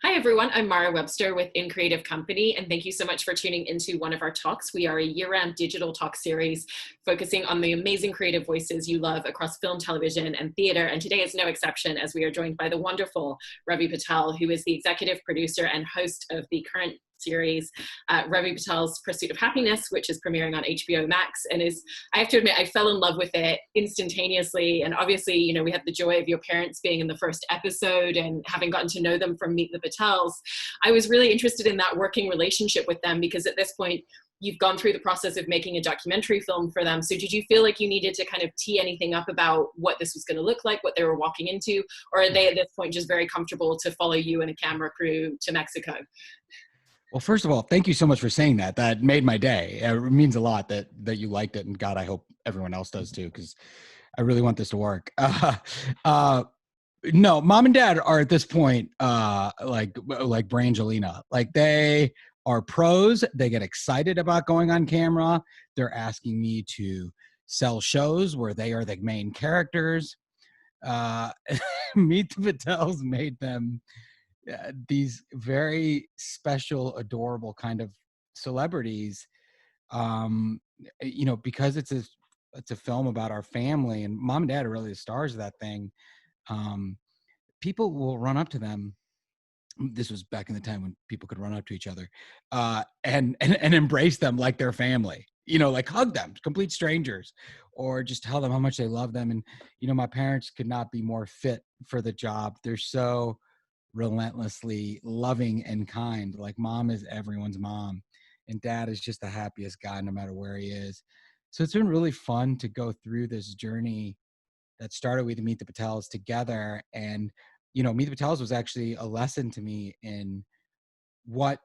Hi, everyone. I'm Mara Webster with In Creative Company, and thank you so much for tuning into one of our talks. We are a year-round digital talk series focusing on the amazing creative voices you love across film, television, and theater. And today is no exception, as we are joined by the wonderful Ravi Patel, who is the executive producer and host of the current series, Ravi Patel's Pursuit of Happiness, which is premiering on HBO Max, and I have to admit, I fell in love with it instantaneously. And obviously, we had the joy of your parents being in the first episode and having gotten to know them from Meet the Patels. I was really interested in that working relationship with them because at this point, you've gone through the process of making a documentary film for them. So did you feel like you needed to kind of tee anything up about what this was going to look like, what they were walking into? Or are they at this point just very comfortable to follow you and a camera crew to Mexico? Well, first of all, thank you so much for saying that. That made my day. It means a lot that you liked it, and God, I hope everyone else does too, because I really want this to work. No, mom and dad are at this point like Brangelina. Like they are pros. They get excited about going on camera. They're asking me to sell shows where they are the main characters. Meet the Patels made them these very special, adorable kind of celebrities. Because it's a film about our family, and mom and dad are really the stars of that thing. People will run up to them. This was back in the time when people could run up to each other and embrace them like their family. Like hug them, complete strangers, or just tell them how much they love them. And my parents could not be more fit for the job. They're so relentlessly loving and kind. Like mom is everyone's mom, and dad is just the happiest guy no matter where he is. So it's been really fun to go through this journey that started with Meet the Patels together. And Meet the Patels was actually a lesson to me in what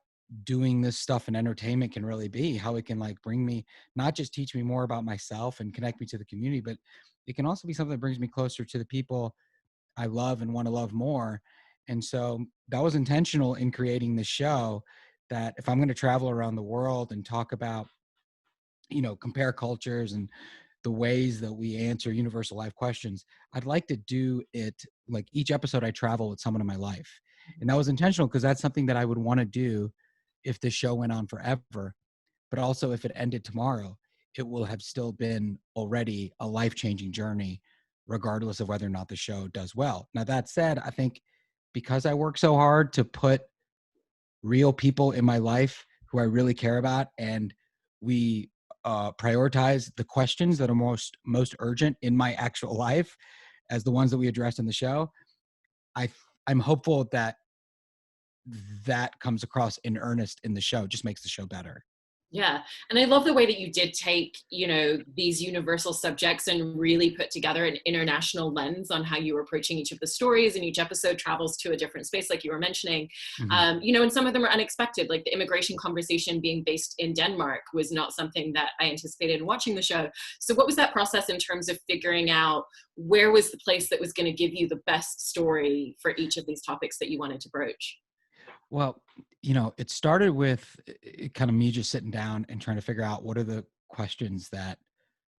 doing this stuff in entertainment can really be, how it can like bring me, not just teach me more about myself and connect me to the community, but it can also be something that brings me closer to the people I love and want to love more. And so that was intentional in creating the show, that if I'm going to travel around the world and talk about, compare cultures and the ways that we answer universal life questions, I'd like to do it like each episode I travel with someone in my life. And that was intentional because that's something that I would want to do if the show went on forever. But also if it ended tomorrow, it will have still been already a life-changing journey, regardless of whether or not the show does well. Now, that said, I think because I work so hard to put real people in my life who I really care about, and we prioritize the questions that are most urgent in my actual life as the ones that we addressed in the show, I'm hopeful that comes across in earnest in the show. Just makes the show better. Yeah. And I love the way that you did take, these universal subjects and really put together an international lens on how you were approaching each of the stories, and each episode travels to a different space, like you were mentioning. Mm-hmm. And some of them are unexpected, like the immigration conversation being based in Denmark was not something that I anticipated in watching the show. So what was that process in terms of figuring out where was the place that was going to give you the best story for each of these topics that you wanted to broach? Well, it started with kind of me just sitting down and trying to figure out what are the questions that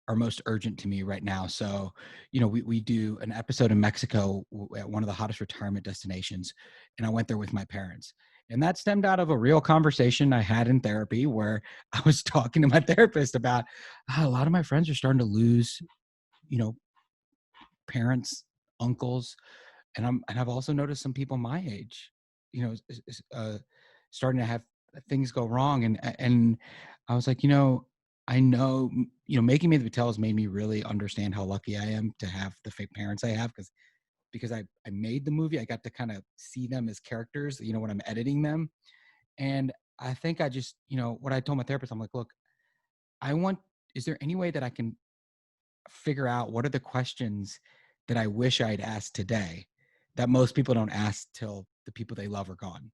are most urgent to me right now. So, we do an episode in Mexico at one of the hottest retirement destinations, and I went there with my parents. And that stemmed out of a real conversation I had in therapy where I was talking to my therapist about a lot of my friends are starting to lose, you know, parents, uncles, and I've also noticed some people my age, starting to have things go wrong, and I was like, I know, making me the Patels made me really understand how lucky I am to have the fake parents I have, because I made the movie, I got to kind of see them as characters, when I'm editing them, and I think I just, what I told my therapist, I'm like, look, is there any way that I can figure out what are the questions that I wish I'd asked today that most people don't ask till the people they love are gone.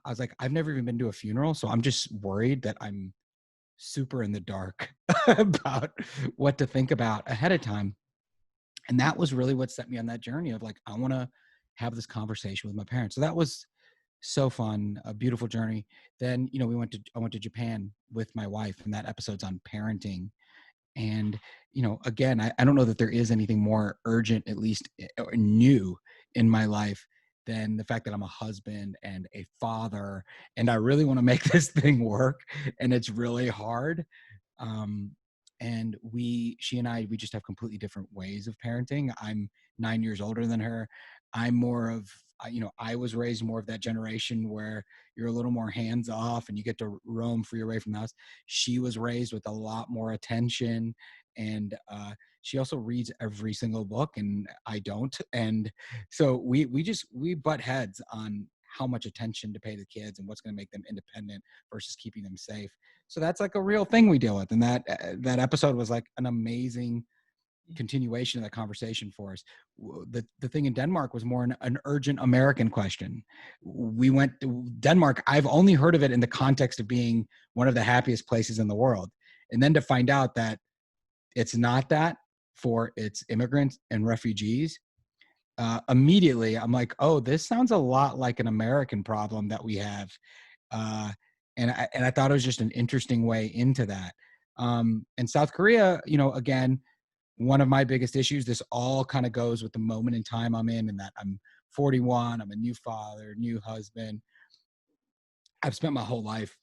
I was like, I've never even been to a funeral, so I'm just worried that I'm super in the dark about what to think about ahead of time. And that was really what set me on that journey of like, I want to have this conversation with my parents. So that was so fun, a beautiful journey. Then, I went to Japan with my wife, and that episode's on parenting. And, again, I don't know that there is anything more urgent, at least or new in my life than the fact that I'm a husband and a father, and I really want to make this thing work, and it's really hard. Um, and she and I, we just have completely different ways of parenting. I'm 9 years older than her. I'm more of, I was raised more of that generation where you're a little more hands off and you get to roam free away from the house. She was raised with a lot more attention, and she also reads every single book, and I don't. And so we butt heads on how much attention to pay the kids and what's going to make them independent versus keeping them safe. So that's like a real thing we deal with. And that episode was like an amazing continuation of that conversation for us. The thing in Denmark was more an urgent American question. We went to Denmark. I've only heard of it in the context of being one of the happiest places in the world. And then to find out that it's not that for its immigrants and refugees, immediately I'm like, oh, this sounds a lot like an American problem that we have. And I thought it was just an interesting way into that. And South Korea, again, one of my biggest issues, this all kind of goes with the moment in time I'm in, and that I'm 41, I'm a new father, new husband. I've spent my whole life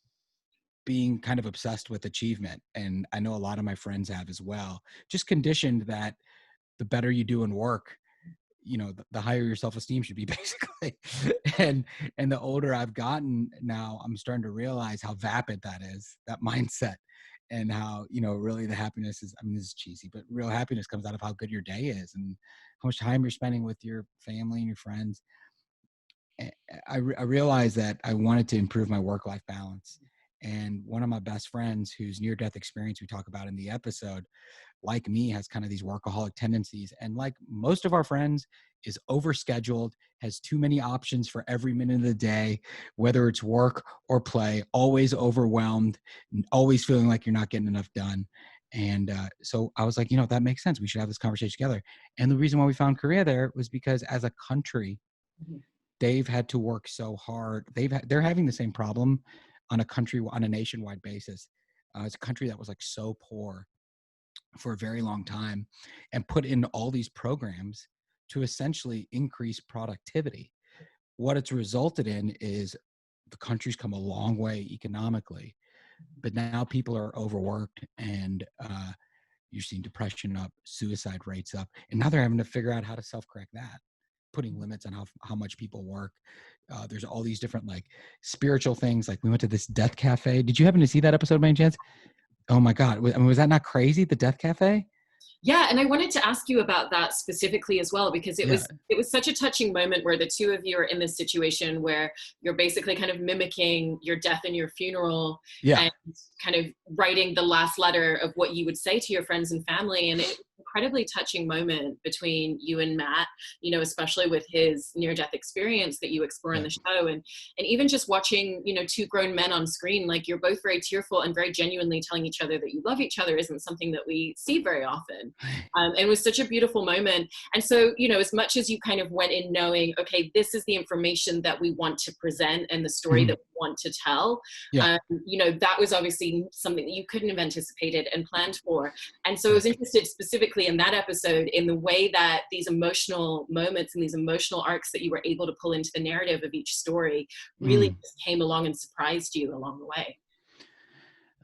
being kind of obsessed with achievement. And I know a lot of my friends have as well, just conditioned that the better you do in work, the higher your self-esteem should be, basically. And the older I've gotten now, I'm starting to realize how vapid that is, that mindset, and how, really the happiness is, I mean, this is cheesy, but real happiness comes out of how good your day is and how much time you're spending with your family and your friends. I realized that I wanted to improve my work-life balance. And one of my best friends, whose near-death experience we talk about in the episode, like me, has kind of these workaholic tendencies, and like most of our friends, is overscheduled, has too many options for every minute of the day, whether it's work or play, always overwhelmed, always feeling like you're not getting enough done. And so I was like, that makes sense. We should have this conversation together. And the reason why we found Korea there was because as a country, they've had to work so hard. They're having the same problem on a nationwide basis. It's a country that was like so poor for a very long time, and put in all these programs to essentially increase productivity. What it's resulted in is the country's come a long way economically, but now people are overworked, and you're seeing depression up, suicide rates up, and now they're having to figure out how to self-correct that, putting limits on how much people work. There's all these different like spiritual things. Like we went to this death cafe. Did you happen to see that episode by any chance? Oh my God. I mean, was that not crazy? The death cafe? Yeah, and I wanted to ask you about that specifically as well, because Yeah. it was such a touching moment where the two of you are in this situation where you're basically kind of mimicking your death and your funeral, Yeah. and kind of writing the last letter of what you would say to your friends and family. And it's an incredibly touching moment between you and Matt, especially with his near-death experience that you explore in Yeah. the show. And even just watching, two grown men on screen, like you're both very tearful and very genuinely telling each other that you love each other isn't something that we see very often. It was such a beautiful moment. And so, as much as you kind of went in knowing, okay, this is the information that we want to present and the story that we want to tell, Yeah. that was obviously something that you couldn't have anticipated and planned for. And so I was interested specifically in that episode in the way that these emotional moments and these emotional arcs that you were able to pull into the narrative of each story really just came along and surprised you along the way.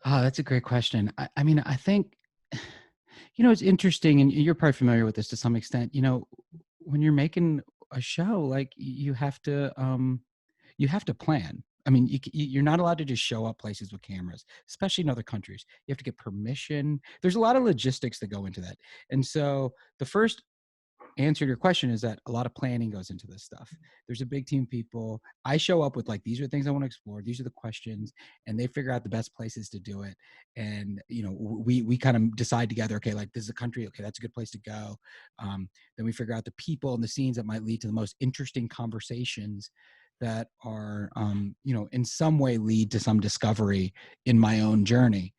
Oh, that's a great question. I mean, I think, it's interesting, and you're probably familiar with this to some extent. When you're making a show, like you have to plan. I mean, you're not allowed to just show up places with cameras, especially in other countries. You have to get permission. There's a lot of logistics that go into that. And so the first answer to your question is that a lot of planning goes into this stuff. There's a big team of people. I show up with like, these are the things I want to explore. These are the questions, and they figure out the best places to do it. And, we kind of decide together, okay, like this is a country. Okay, that's a good place to go. Then we figure out the people and the scenes that might lead to the most interesting conversations that are, in some way lead to some discovery in my own journey.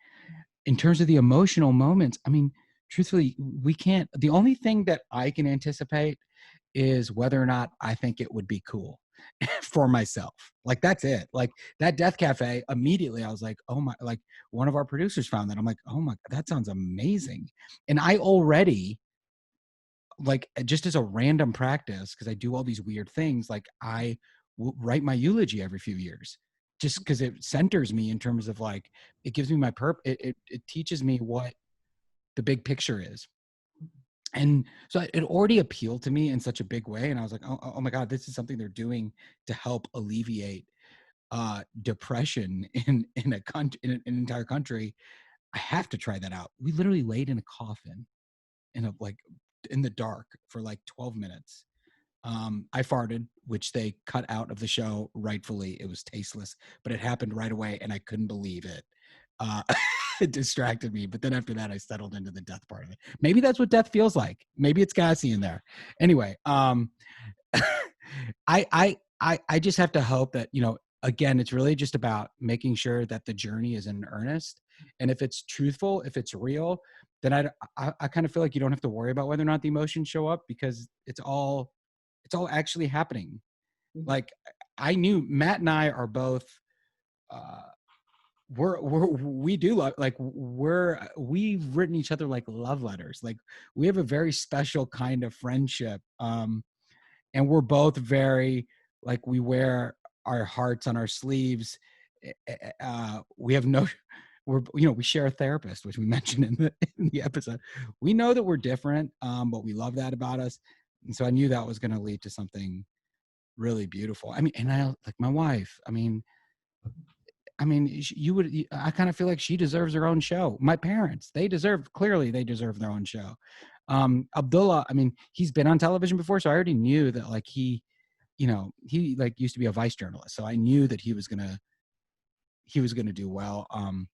In terms of the emotional moments, I mean, truthfully, the only thing that I can anticipate is whether or not I think it would be cool for myself. Like, that's it. Like that death cafe, immediately I was like, oh my, like one of our producers found that. I'm like, oh my, that sounds amazing. And I already like just as a random practice, because I do all these weird things, like I write my eulogy every few years, just because it centers me in terms of like, it gives me my it teaches me what the big picture is. And so it already appealed to me in such a big way. And I was like, oh my God, this is something they're doing to help alleviate depression in a country, in an entire country. I have to try that out. We literally laid in a coffin in the dark for like 12 minutes. I farted, which they cut out of the show rightfully. It was tasteless, but it happened right away and I couldn't believe it. Uh, it distracted me. But then after that, I settled into the death part of it. Maybe that's what death feels like. Maybe it's gassy in there. Anyway, I just have to hope that, again, it's really just about making sure that the journey is in earnest. And if it's truthful, if it's real, then I kind of feel like you don't have to worry about whether or not the emotions show up, because it's all actually happening. Like, I knew Matt and I are both, we do love, like, we've written each other like love letters. Like, we have a very special kind of friendship. And we're both very, like, we wear our hearts on our sleeves. We have no, we share a therapist, which we mentioned in the episode. We know that we're different, but we love that about us. And so I knew that was going to lead to something really beautiful. I mean, and I like my wife. I kind of feel like she deserves her own show. My parents, clearly they deserve their own show. Abdullah, I mean, he's been on television before, so I already knew that, like, he like used to be a vice journalist. So I knew that he was going to do well. And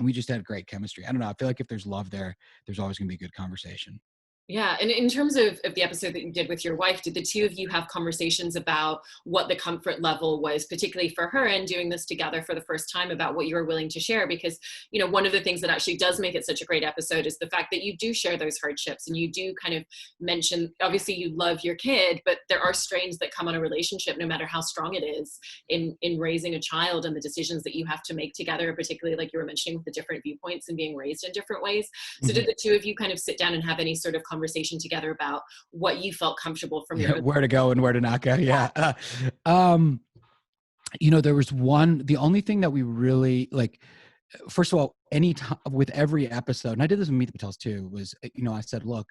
we just had great chemistry. I don't know. I feel like if there's love there, there's always going to be a good conversation. Yeah, and in terms of the episode that you did with your wife, did the two of you have conversations about what the comfort level was, particularly for her, and doing this together for the first time, about what you were willing to share? Because, one of the things that actually does make it such a great episode is the fact that you do share those hardships, and you do kind of mention, obviously you love your kid, but there are strains that come on a relationship, no matter how strong it is, in raising a child, and the decisions that you have to make together, particularly like you were mentioning with the different viewpoints and being raised in different ways. So Mm-hmm. did the two of you kind of sit down and have any sort of conversation together about what you felt comfortable from your own? Where to go and where to not go. Yeah. There was the only thing that we really, like, first of all, anytime with every episode, and I did this with Meet the Patels too, was, I said, look,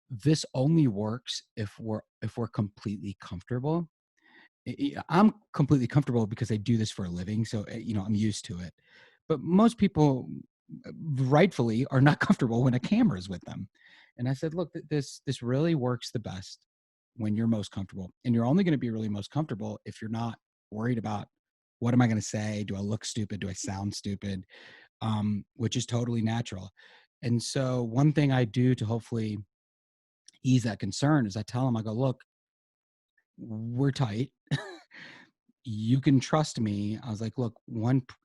this only works if we're completely comfortable. I'm completely comfortable because I do this for a living. So, I'm used to it, but most people rightfully are not comfortable when a camera is with them. And I said, look, this really works the best when you're most comfortable, and you're only going to be really most comfortable if you're not worried about, what am I going to say? Do I look stupid? Do I sound stupid? Which is totally natural. And so one thing I do to hopefully ease that concern is I tell them, I go, look, we're tight. You can trust me. I was like, look,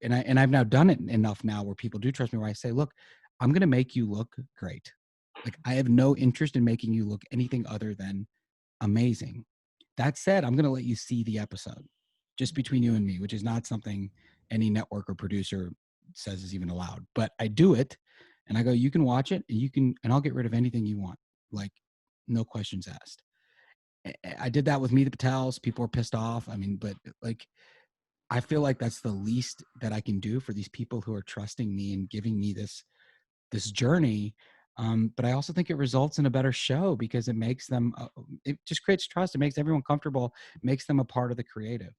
and I've now done it enough now where people do trust me, where I say, look, I'm going to make you look great. Like, I have no interest in making you look anything other than amazing. That said, I'm going to let you see the episode just between you and me, which is not something any network or producer says is even allowed, but I do it. And I go, you can watch it, and I'll get rid of anything you want. Like, no questions asked. I did that with Meet the Patels. People were pissed off. I mean, but, like, I feel like that's the least that I can do for these people who are trusting me and giving me this journey. But I also think it results in a better show, because it makes them, it just creates trust. It makes everyone comfortable, makes them a part of the creative.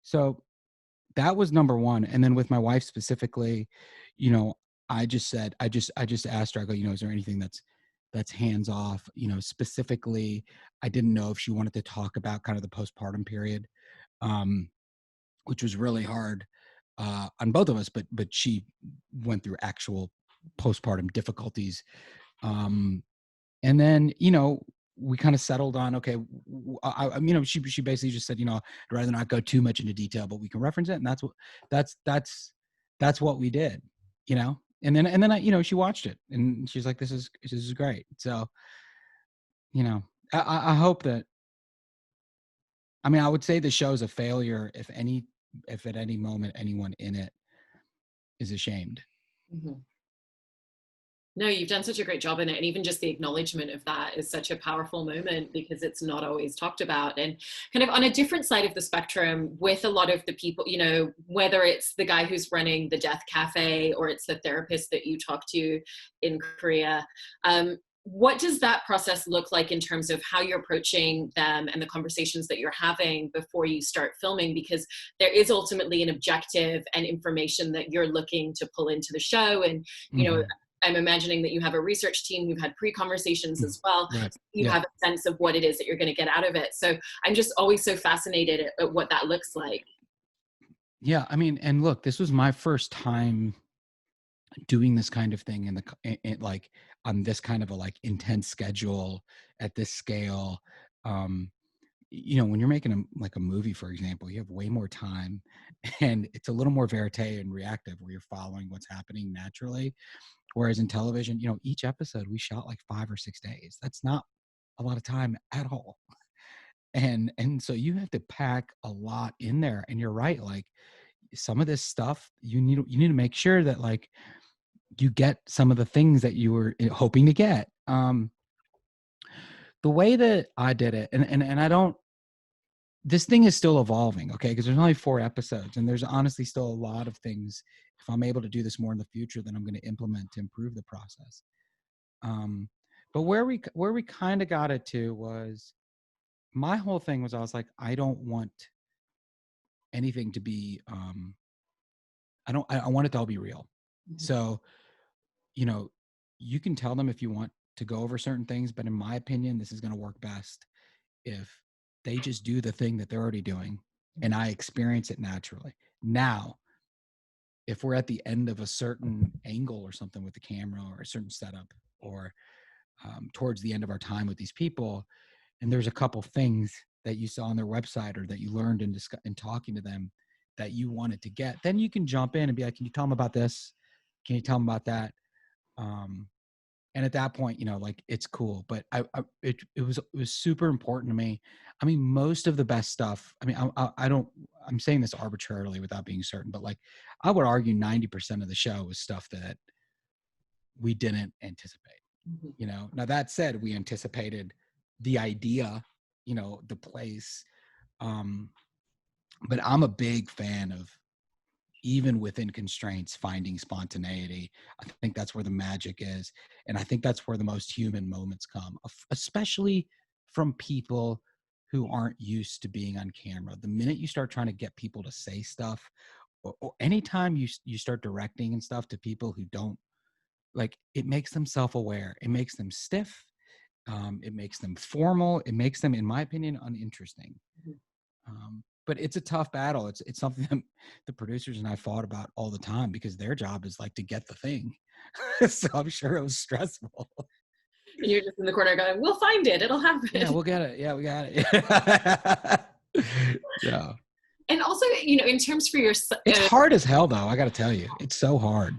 So that was number one. And then with my wife specifically, I just asked her, I go, is there anything that's hands off? Specifically, I didn't know if she wanted to talk about kind of the postpartum period, which was really hard on both of us, but she went through actual postpartum difficulties. And then, we kind of settled on, okay, she basically just said, I'd rather not go too much into detail, but we can reference it. And that's what we did, and then she watched it and she's like, this is great. So, I hope that, I would say the show's a failure if at any moment anyone in it is ashamed. Mm-hmm. No, you've done such a great job in it. And even just the acknowledgement of that is such a powerful moment because it's not always talked about. And kind of on a different side of the spectrum, with a lot of the people, you know, whether it's the guy who's running the Death Cafe or it's the therapist that you talk to in Korea, what does that process look like in terms of how you're approaching them and the conversations that you're having before you start filming? Because there is ultimately an objective and information that you're looking to pull into the show. And, you know, Hmm. I'm imagining that you have a research team who've had pre-conversations as well. Right. So you Yeah. have a sense of what it is that you're going to get out of it. So I'm just always so fascinated at what that looks like. Yeah. I mean, and look, this was my first time doing this kind of thing like on this kind of a like intense schedule at this scale. Um, you know, when you're making like a movie, for example, you have way more time and it's a little more verite and reactive where you're following what's happening naturally. Whereas in television, you know, each episode we shot like 5 or 6 days. That's not a lot of time at all. And so you have to pack a lot in there. And you're right, like some of this stuff you need to make sure that like you get some of the things that you were hoping to get. The way that I did it, and I don't, this thing is still evolving, okay? Because there's only 4 episodes, and there's honestly still a lot of things. If I'm able to do this more in the future, then I'm going to implement to improve the process. Um, but where we kind of got it to was my whole thing was I was like, I don't want anything to be. I want it to all be real. Mhm. So you know, you can tell them if you want to go over certain things, but in my opinion, this is going to work best if they just do the thing that they're already doing and I experience it naturally. Now, if we're at the end of a certain angle or something with the camera or a certain setup or towards the end of our time with these people, and there's a couple things that you saw on their website or that you learned in talking to them that you wanted to get, then you can jump in and be like, can you tell them about this? Can you tell them about that? Um, and at that point, you know, like it's cool, but it was super important to me. I mean, most of the best stuff, I mean, I don't, I'm saying this arbitrarily without being certain, but like I would argue 90% of the show was stuff that we didn't anticipate. Mhm. You know, now that said, we anticipated the idea, you know, the place. um but I'm a big fan of, even within constraints, finding spontaneity. I think that's where the magic is. And I think that's where the most human moments come, especially from people who aren't used to being on camera. The minute you start trying to get people to say stuff, or anytime you start directing and stuff to people who don't, like, it makes them self-aware. It makes them stiff. It makes them formal. It makes them, in my opinion, uninteresting. Mhm. But it's a tough battle. It's something that the producers and I fought about all the time because their job is like to get the thing. So I'm sure it was stressful. And you're just in the corner going, we'll find it. It'll Yeah, happen. we'll get it. Yeah, we got it. Yeah. And also, you know, in terms for your, It's hard as hell though. I got to tell you, it's so hard.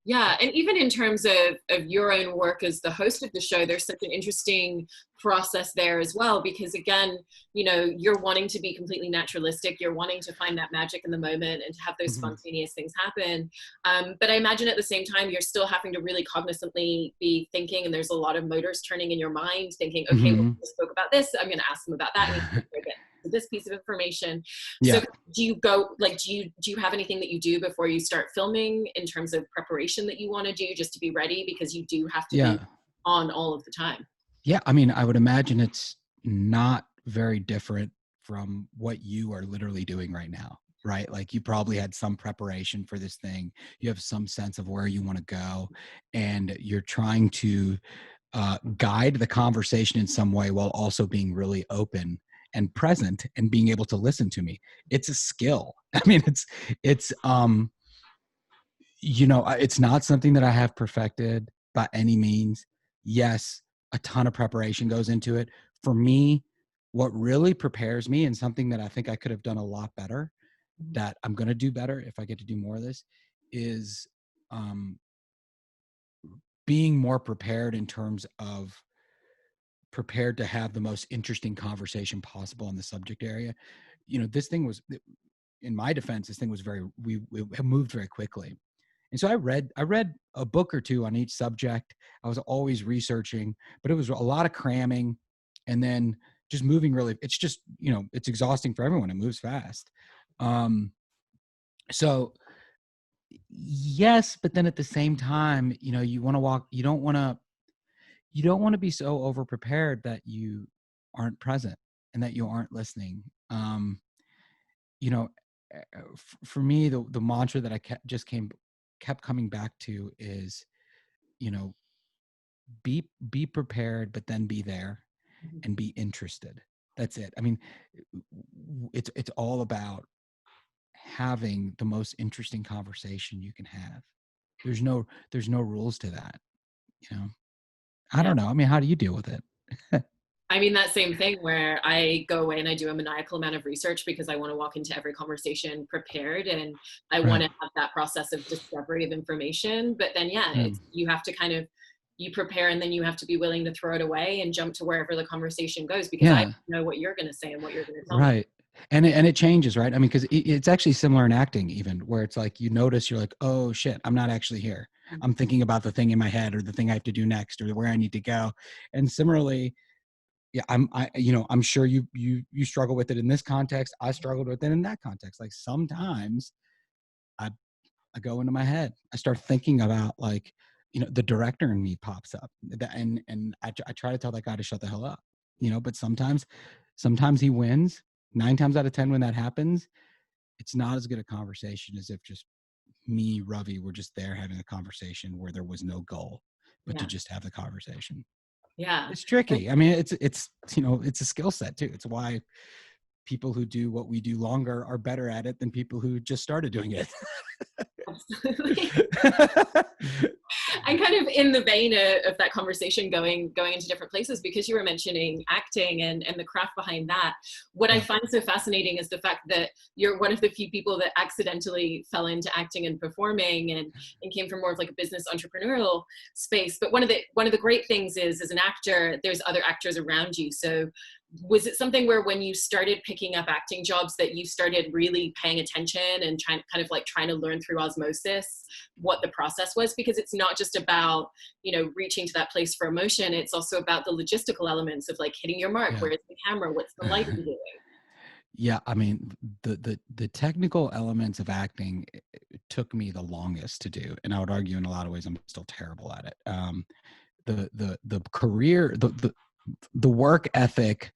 yeah, and even in terms of your own work as the host of the show, there's such an interesting process there as well, because again, you know, you're wanting to be completely naturalistic, you're wanting to find that magic in the moment and to have those Hmm. spontaneous things happen. But I imagine at the same time, you're still having to really cognizantly be thinking, and there's a lot of motors turning in your mind, thinking, okay, well, Hmm. we spoke about this, I'm going to ask them about that, I need to get to this piece of information. So Yeah. do you go like do you have anything that you do before you start filming in terms of preparation that you want to do just to be ready, because you do have to be Yeah. on all of the time? Yeah. I mean, I would imagine it's not very different from what you are literally doing right now, right? Like you probably had some preparation for this thing. You have some sense of where you want to go, and you're trying to guide the conversation in some way while also being really open and present and being able to listen to me. It's a skill. I mean, it's you know, it's not something that I have perfected by any means. Yes, a ton of preparation goes into it. For me, what really prepares me, and something that I think I could have done a lot better, that I'm going to do better if I get to do more of this, is um, being more prepared in terms of prepared to have the most interesting conversation possible in the subject area. You know, this thing was, in my defense, this thing was very, we have moved very quickly. And so I read a book or two on each subject. I was always researching, but it was a lot of cramming, and then just moving really. It's just, it's exhausting for everyone. It moves fast. Um, so yes, but then at the same time, you want to walk. You don't want to be so over prepared that you aren't present and that you aren't listening. You know, for me, the mantra that I kept coming back to is, you know, be prepared, but then be there Mhm. and be interested. That's it. I mean, it's all about having the most interesting conversation you can have. There's no rules to that, you know. I Yeah. don't know. I mean, how do you deal with it? I mean, that same thing where I go away and I do a maniacal amount of research because I want to walk into every conversation prepared, and I want Right. to have that process of discovery of information. But then, yeah, Right. you have to kind of, you prepare and then you have to be willing to throw it away and jump to wherever the conversation goes, because I Yeah. know what you're going to say and what you're going to tell me. Right. And it changes, right? I mean, because it's actually similar in acting, even where it's like you notice you're like, oh shit, I'm not actually here. I'm thinking about the thing in my head or the thing I have to do next or where I need to go. And similarly, yeah, I'm sure you struggle with it in this context. I struggled with it in that context. Like sometimes I I go into my head. I start thinking about like, the director in me pops up, and I try to tell that guy to shut the hell up, but sometimes he wins. 9 times out of 10 when that happens, it's not as good a conversation as if just me, Ravi, were just there having a conversation where there was no goal, but to Yeah. just have the conversation. Yeah. It's tricky. I mean, it's a skill set too. It's why people who do what we do longer are better at it than people who just started doing it. Absolutely. And kind of in the vein of that conversation, going into different places, because you were mentioning acting and the craft behind that. What I Yeah. find so fascinating is the fact that you're one of the few people that accidentally fell into acting and performing, and came from more of like a business entrepreneurial space. But one of the great things is, as an actor, there's other actors around you. So was it something where when you started picking up acting jobs that you started really paying attention and trying to learn through osmosis what the process was? Because it's not just about, reaching to that place for emotion. It's also about the logistical elements of like hitting your mark. Yeah. Where's the camera? What's the lighting doing? Yeah, I mean, the technical elements of acting, it took me the longest to do, and I would argue in a lot of ways I'm still terrible at it. The career, the work ethic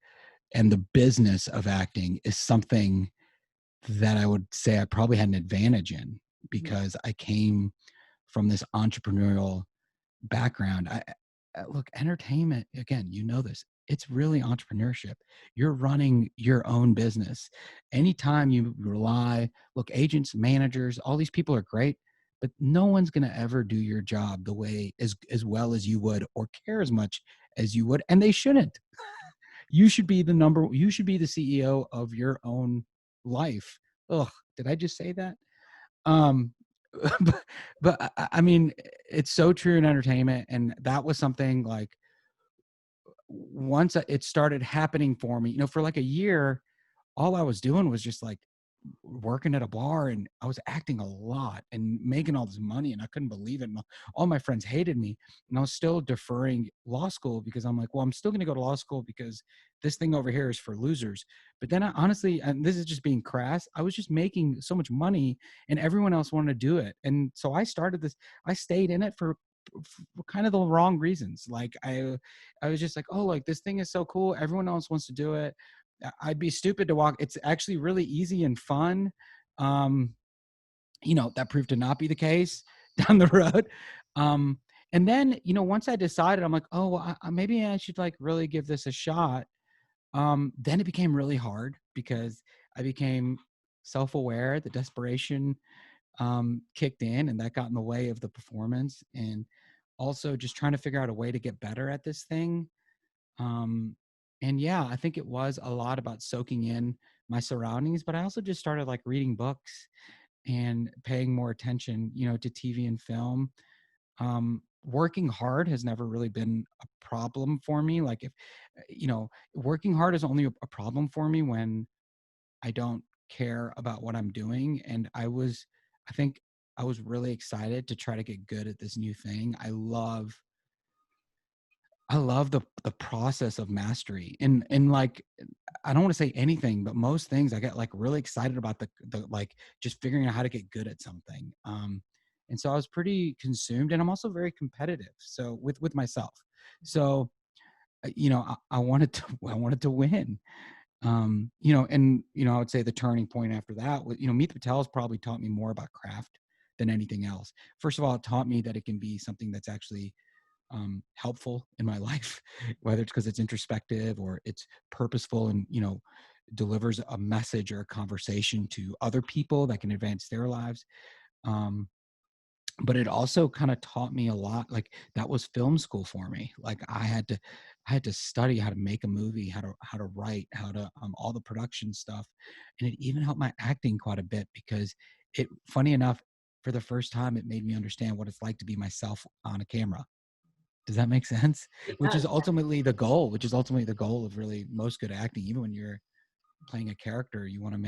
and the business of acting is something that I would say I probably had an advantage in Mhm. because I came from this entrepreneurial background. Look, entertainment, again, this, it's really entrepreneurship. You're running your own business. Anytime you look, agents, managers, all these people are great, but no one's going to ever do your job the way as well as you would or care as much as you would, and they shouldn't. You should be the CEO of your own life. Ugh, did I just say that? Um, but I mean, it's so true in entertainment, and that was something like once it started happening for me, for like a year, all I was doing was just like working at a bar, and I was acting a lot and making all this money, and I couldn't believe it. And all my friends hated me, and I was still deferring law school because I'm like, well, I'm still going to go to law school because this thing over here is for losers. But then I honestly, and this is just being crass, I was just making so much money and everyone else wanted to do it. And so I stayed in it for kind of the wrong reasons. Like I was just like, oh, like this thing is so cool. Everyone else wants to do it. I'd be stupid to walk. It's actually really easy and fun. Um, that proved to not be the case down the road. Um, and then, once I decided, I'm like, oh, well, maybe I should like really give this a shot. Then it became really hard because I became self-aware. The desperation kicked in, and that got in the way of the performance. And also just trying to figure out a way to get better at this thing. Um, and yeah, I think it was a lot about soaking in my surroundings, but I also just started like reading books and paying more attention, to TV and film. Working hard has never really been a problem for me. Like if, working hard is only a problem for me when I don't care about what I'm doing. And I think I was really excited to try to get good at this new thing. I love the process of mastery, and like, I don't want to say anything, but most things I get like really excited about the like just figuring out how to get good at something. And so I was pretty consumed, and I'm also very competitive. So with myself, so I wanted to I wanted to win. And I would say the turning point after that was, Meet the Patels probably taught me more about craft than anything else. First of all, it taught me that it can be something that's actually helpful in my life, whether it's because it's introspective or it's purposeful and, delivers a message or a conversation to other people that can advance their lives. But it also kind of taught me a lot. Like, that was film school for me. Like, I had to study how to make a movie, how to write, how to all the production stuff. And it even helped my acting quite a bit, because funny enough, for the first time, it made me understand what it's like to be myself on a camera. Does that make sense? It Which does. is ultimately the goal, of really most good acting. Even when you're playing a character, you want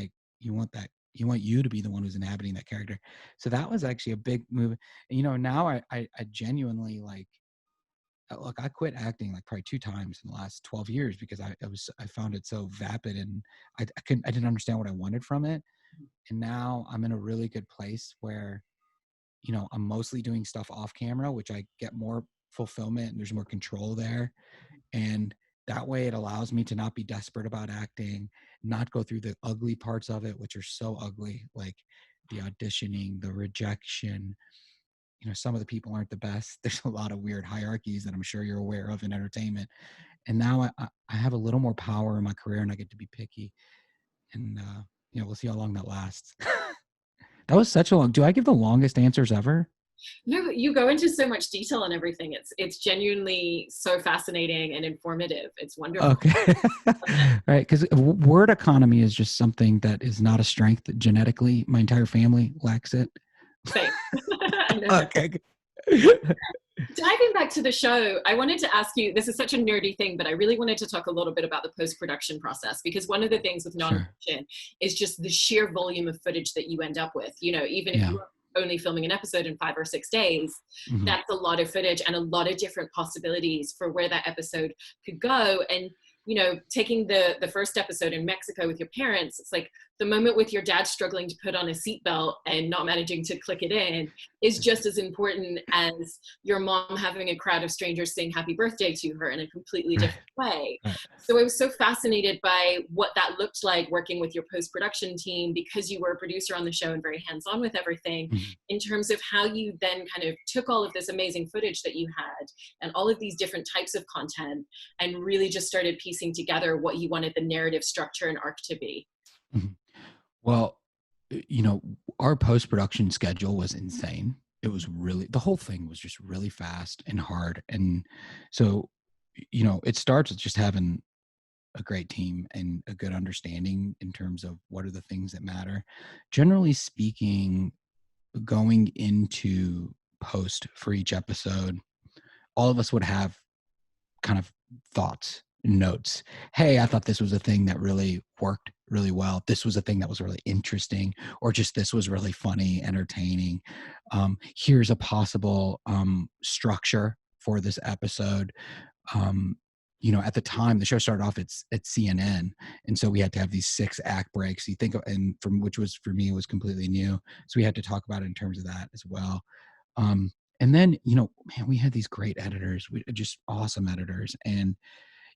you to be the one who's inhabiting that character. So that was actually a big move. And now I genuinely like, look, I quit acting like probably 2 times in the last 12 years because I found it so vapid, and I didn't understand what I wanted from it. And now I'm in a really good place where, I'm mostly doing stuff off camera, which I get more fulfillment and there's more control there. And that way it allows me to not be desperate about acting, not go through the ugly parts of it, which are so ugly, like the auditioning, the rejection. Some of the people aren't the best. There's a lot of weird hierarchies that I'm sure you're aware of in entertainment. And now I have a little more power in my career, and I get to be picky. And, we'll see how long that lasts. That was such a long, do I give the longest answers ever? No, but you go into so much detail and everything. It's genuinely so fascinating and informative. It's wonderful. Okay. Right. Because word economy is just something that is not a strength genetically. My entire family lacks it. Same. I know. Okay. Diving back to the show, I wanted to ask you, this is such a nerdy thing, but I really wanted to talk a little bit about the post-production process, because one of the things with Sure. nonfiction is just the sheer volume of footage that you end up with. Even if Yeah. you are only filming an episode in 5 or 6 days, Mm-hmm. that's a lot of footage and a lot of different possibilities for where that episode could go. And taking the first episode in Mexico with your parents, it's like the moment with your dad struggling to put on a seatbelt and not managing to click it in is just as important as your mom having a crowd of strangers saying happy birthday to her in a completely Right. different way. Right. So I was so fascinated by what that looked like working with your post-production team, because you were a producer on the show and very hands-on with everything, Mm-hmm. in terms of how you then kind of took all of this amazing footage that you had and all of these different types of content and really just started piecing together what you wanted the narrative structure and arc to be. Mm-hmm. Well, you know, our post-production schedule was insane. It was really, the whole thing was just really fast and hard. And so, it starts with just having a great team and a good understanding in terms of what are the things that matter. Generally speaking, going into post for each episode, all of us would have kind of thoughts, notes. Hey, I thought this was a thing that really worked really well. This was a thing that was really interesting, or just this was really funny, entertaining. Here's a possible structure for this episode. Um, at the time, the show started off at CNN, and so we had to have these 6-act breaks. You think, and from which was for me was completely new, so we had to talk about it in terms of that as well. Um, and then, man, we had these great editors, just awesome editors. And,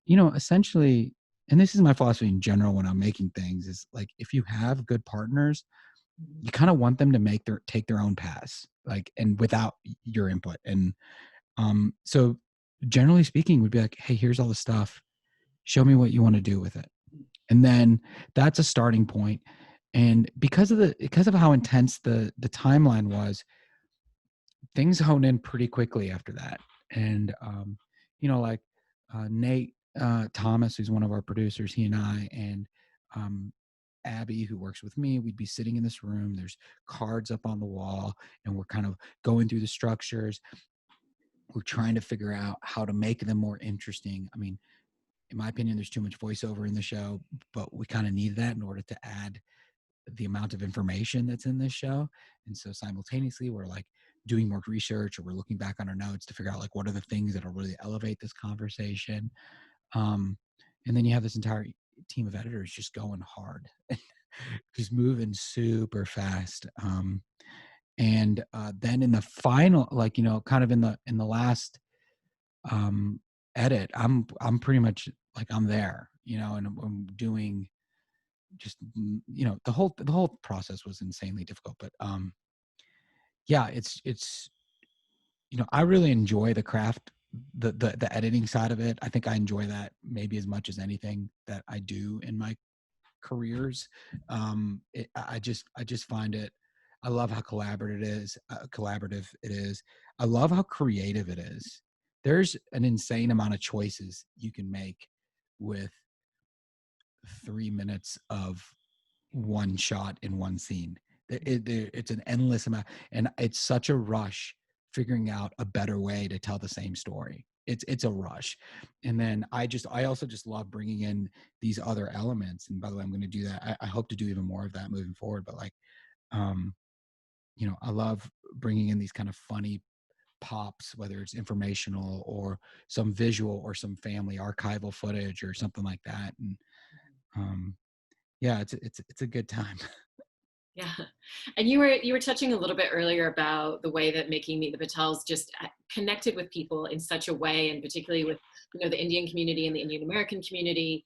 essentially, and this is my philosophy in general when I'm making things, is like, if you have good partners, you kind of want them to take their own paths, like, and without your input. And so generally speaking, we'd be like, hey, here's all the stuff. Show me what you want to do with it. And then that's a starting point. And because of how intense the timeline was, things honed in pretty quickly after that. And, like Nate Thomas, who's one of our producers, he and I, and Abby, who works with me, we'd be sitting in this room. There's cards up on the wall, and we're kind of going through the structures. We're trying to figure out how to make them more interesting. I mean, in my opinion, there's too much voiceover in the show, but we kind of need that in order to add the amount of information that's in this show. And so simultaneously we're like doing more research, or we're looking back on our notes to figure out like what are the things that'll really elevate this conversation. And then you have this entire team of editors just going hard, just moving super fast. And then in the final, like, you know, kind of in the last edit, I'm pretty much like I'm there, you know, and I'm doing just, you know, the whole process was insanely difficult, but yeah, it's you know, I really enjoy the craft, the editing side of it. I think I enjoy that maybe as much as anything that I do in my careers. I just find it, I love how collaborative it is. I love how creative it is. There's an insane amount of choices you can make with 3 minutes of one shot in one scene. It's an endless amount, and it's such a rush figuring out a better way to tell the same story. It's a rush. And then I also just love bringing in these other elements. And by the way, I'm going to do that. I hope to do even more of that moving forward. But like, you know, I love bringing in these kind of funny pops, whether it's informational or some visual or some family archival footage or something like that. And yeah, it's a good time. Yeah. And you were touching a little bit earlier about the way that making Meet the Patels just connected with people in such a way, and particularly with, you know, the Indian community and the Indian American community,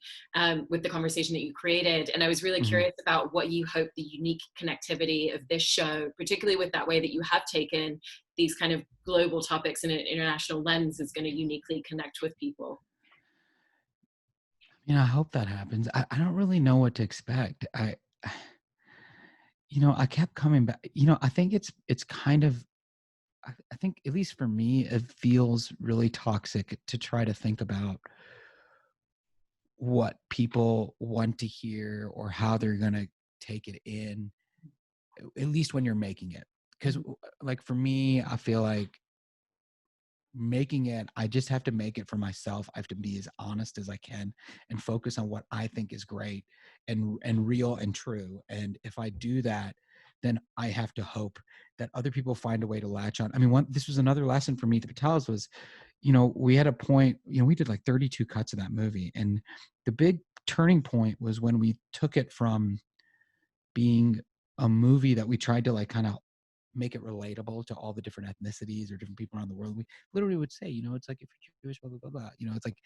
with the conversation that you created. And I was really Mhm. curious about what you hope the unique connectivity of this show, particularly with that way that you have taken these kind of global topics in an international lens, is going to uniquely connect with people. You know, I hope that happens. I don't really know what to expect. You know, I kept coming back. You know, I think it's kind of, I think at least for me, it feels really toxic to try to think about what people want to hear or how they're going to take it in, at least when you're making it. Because like for me, I feel like making it, I just have to make it for myself. I have to be as honest as I can and focus on what I think is great and real and true. And if I do that, then I have to hope that other people find a way to latch on. I mean, this was another lesson for me. The Patels was, you know, we had a point, you know, we did like 32 cuts of that movie, and the big turning point was when we took it from being a movie that we tried to like kind of make it relatable to all the different ethnicities or different people around the world. We literally would say, you know, it's like if you're Jewish, blah blah blah blah. You know, it's like,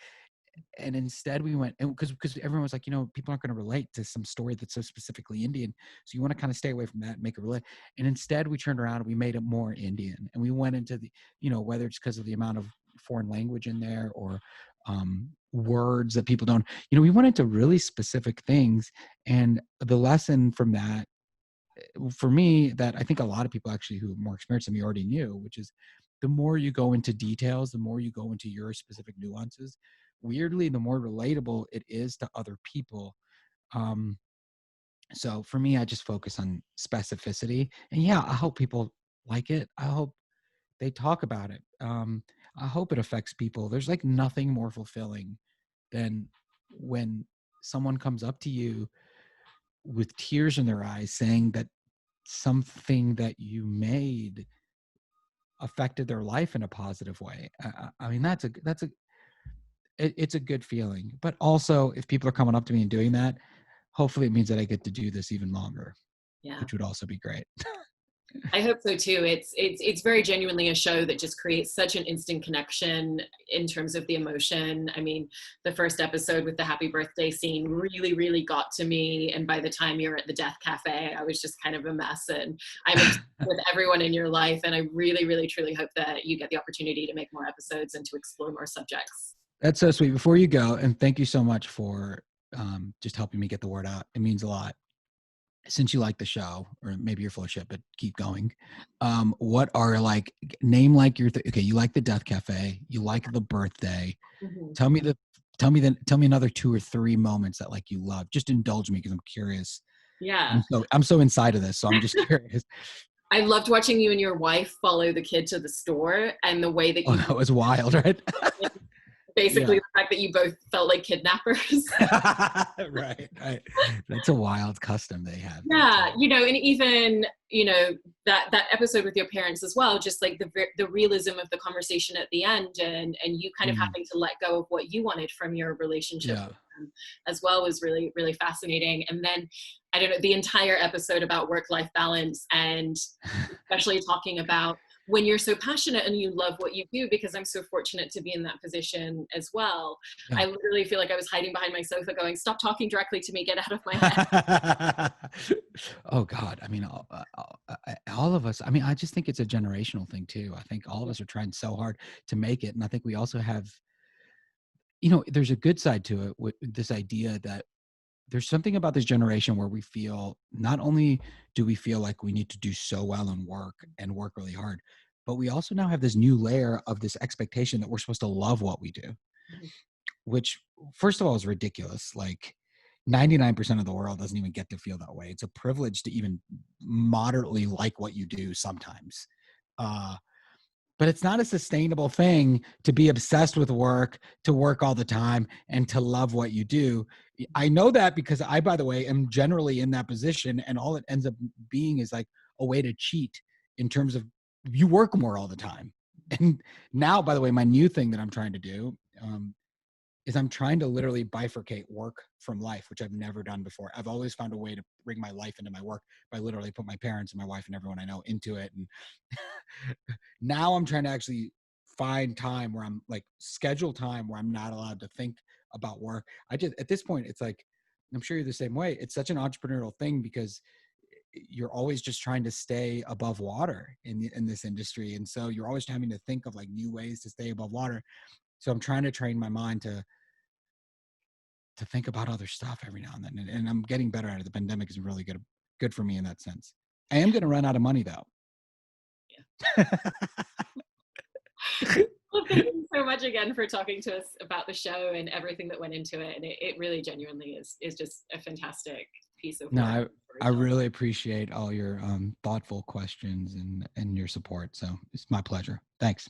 and instead we went, and because everyone was like, you know, people aren't going to relate to some story that's so specifically Indian, so you want to kind of stay away from that and make it relate. And instead we turned around and we made it more Indian, and we went into the, you know, whether it's because of the amount of foreign language in there or words that people don't, you know, we went into really specific things. And the lesson from that, for me, that I think a lot of people actually who are more experienced than me already knew, which is the more you go into details, the more you go into your specific nuances, weirdly, the more relatable it is to other people. Um, so for me, I just focus on specificity. And yeah, I hope people like it. I hope they talk about it. I hope it affects people. There's like nothing more fulfilling than when someone comes up to you with tears in their eyes saying that something that you made affected their life in a positive way. I mean, it's a good feeling. But also, if people are coming up to me and doing that, hopefully it means that I get to do this even longer, Yeah. which would also be great. I hope so too. It's very genuinely a show that just creates such an instant connection in terms of the emotion. I mean, the first episode with the happy birthday scene really, really got to me. And by the time you're at the death cafe, I was just kind of a mess. And I'm obsessed with everyone in your life. And I really, really, truly hope that you get the opportunity to make more episodes and to explore more subjects. That's so sweet. Before you go, and thank you so much for just helping me get the word out. It means a lot. Since you like the show, or maybe you're full of shit, but keep going. What are like, name like your okay? You like the Death Cafe. You like the birthday. Mhm. Tell me tell me another 2 or 3 moments that like you love. Just indulge me because I'm curious. Yeah. I'm so inside of this, so I'm just curious. I loved watching you and your wife follow the kid to the store, and the way that Oh, you that was wild, right? basically Yeah. the fact that you both felt like kidnappers. Right. Right. That's a wild custom they have there Yeah, too. you know, and even, you know, that episode with your parents as well, just like the realism of the conversation at the end, and you kind of Mm, having to let go of what you wanted from your relationship yeah. with them as well was really, really fascinating. And then, I don't know, the entire episode about work-life balance, and especially talking about when you're so passionate and you love what you do, because I'm so fortunate to be in that position as well. Yeah. I literally feel like I was hiding behind my sofa going, stop talking directly to me, get out of my head. Oh God. I mean, all of us, I mean, I just think it's a generational thing too. I think all of us are trying so hard to make it. And I think we also have, there's a good side to it with this idea that there's something about this generation where we feel, not only do we feel like we need to do so well and work really hard, but we also now have this new layer of this expectation that we're supposed to love what we do, Mhm. which first of all is ridiculous. Like 99% of the world doesn't even get to feel that way. It's a privilege to even moderately like what you do sometimes. Uh, but it's not a sustainable thing to be obsessed with work, to work all the time, and to love what you do. I know that because I, by the way, am generally in that position, and all it ends up being is like a way to cheat in terms of you work more all the time. And now, by the way, my new thing that I'm trying to do is I'm trying to literally bifurcate work from life, which I've never done before. I've always found a way to bring my life into my work by literally put my parents and my wife and everyone I know into it. And now I'm trying to actually find time where I'm like schedule time where I'm not allowed to think about work. I just, at this point, it's like, I'm sure you're the same way. It's such an entrepreneurial thing because you're always just trying to stay above water in this industry. And so you're always having to think of like new ways to stay above water. So I'm trying to train my mind to think about other stuff every now and then. And I'm getting better at it. The pandemic is really good for me in that sense. I am going to run out of money though. Yeah. Well, thank you so much again for talking to us about the show and everything that went into it. And it really genuinely is just a fantastic piece of No, work. I really appreciate all your thoughtful questions and your support. So it's my pleasure. Thanks.